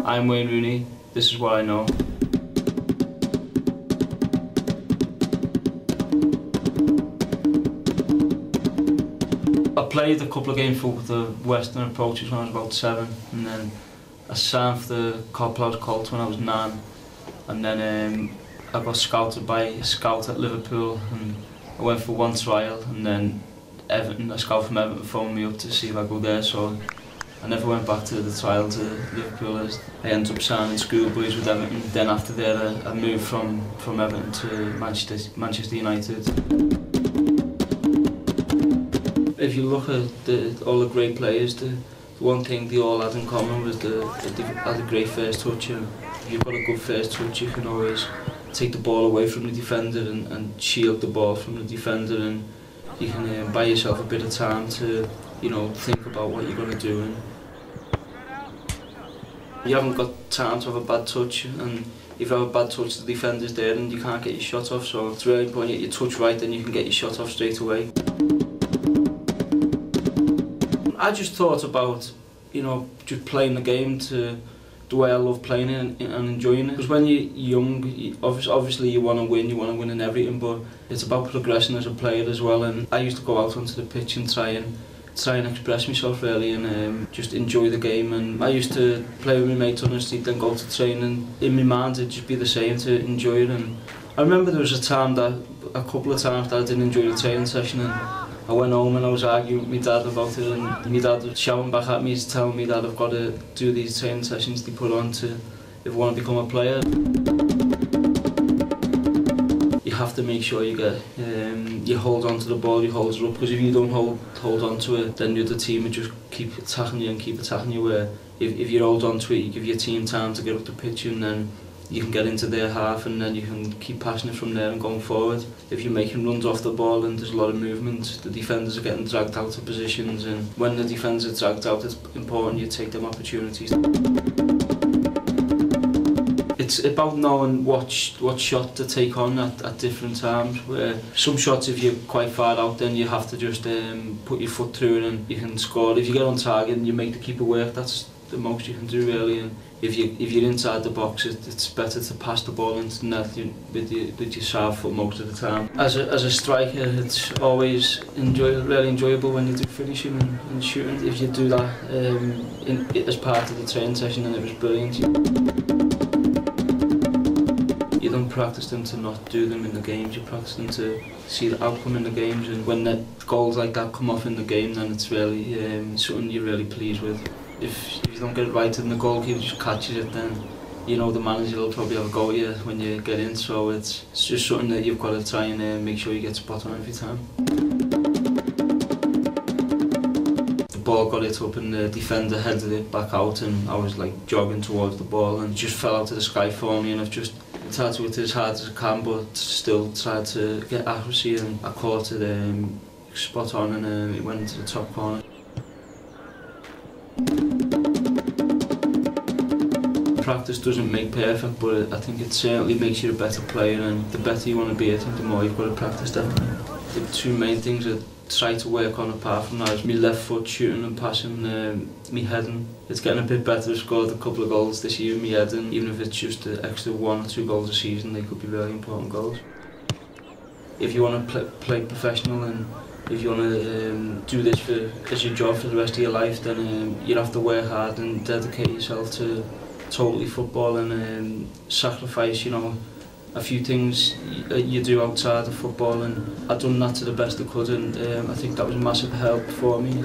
I'm Wayne Rooney, this is what I know. I played a couple of games for the Western Approaches when I was about 7, and then I signed for the Copland Colts when I was 9, and then I got scouted by a scout at Liverpool, and I went for one trial, and then Everton, a scout from Everton phoned me up to see if I go there, so I never went back to the trial to Liverpool. I ended up signing schoolboys with Everton. Then after that I moved from Everton to Manchester United. If you look at all the great players, the one thing they all had in common was they had a great first touch. And if you've got a good first touch, you can always take the ball away from the defender and shield the ball from the defender, and you can buy yourself a bit of time to, you know, think about what you're going to do. And you haven't got time to have a bad touch, and if you have a bad touch, the defender's there and you can't get your shot off, so it's really important you get your touch right, then you can get your shot off straight away. I just thought about, you know, just playing the game to the way I love playing it and enjoying it. Because when you're young, obviously you want to win in everything, but it's about progressing as a player as well. And I used to go out onto the pitch and try and express myself really, and just enjoy the game. And I used to play with my mates on the street, then go to training. In my mind it'd just be the same, to enjoy it. And I remember there was a couple of times that I didn't enjoy the training session, and I went home and I was arguing with my dad about it, and my dad was shouting back at me, telling me that I've got to do these training sessions they put on if I want to become a player. You have to make sure you hold on to the ball, you hold it up, because if you don't hold on to it, then the other team will just keep attacking you, where if you hold on to it, you give your team time to get up the pitch, and then you can get into their half, and then you can keep passing it from there and going forward. If you're making runs off the ball and there's a lot of movement, the defenders are getting dragged out of positions, and when the defenders are dragged out, it's important you take them opportunities. It's about knowing what shot to take on at different times. Where some shots, if you're quite far out, then you have to just put your foot through it and you can score. If you get on target and you make the keeper work, that's the most you can do really. And if you're inside the box, it's better to pass the ball into the net with your side foot most of the time. As a striker, it's always really enjoyable when you do finishing and shooting. If you do that as part of the training session, then it was brilliant. You don't practice them to not do them in the games, you practice them to see the outcome in the games, and when the goals like that come off in the game, then it's really something you're really pleased with. If you don't get it right and the goalkeeper just catches it, then you know the manager will probably have a go at you when you get in, so it's just something that you've got to try and make sure you get spot on every time. The ball got it up and the defender headed it back out, and I was like jogging towards the ball and it just fell out of the sky for me, and I've just tried to hit it as hard as I can, but still tried to get accuracy, and I caught it spot on, and it went into the top corner. Practice doesn't make perfect, but I think it certainly makes you a better player, and the better you want to be, I think the more you've got to practice definitely. The two main things I try to work on apart from that is my left foot shooting and passing, me heading. It's getting a bit better. I've scored a couple of goals this year with me heading, even if it's just an extra 1 or 2 goals a season, they could be really important goals. If you want to play professional, and if you want to do this as your job for the rest of your life, then you have to work hard and dedicate yourself to totally football, and sacrifice, you know, a few things you do outside of football, and I've done that to the best I could, and I think that was a massive help for me.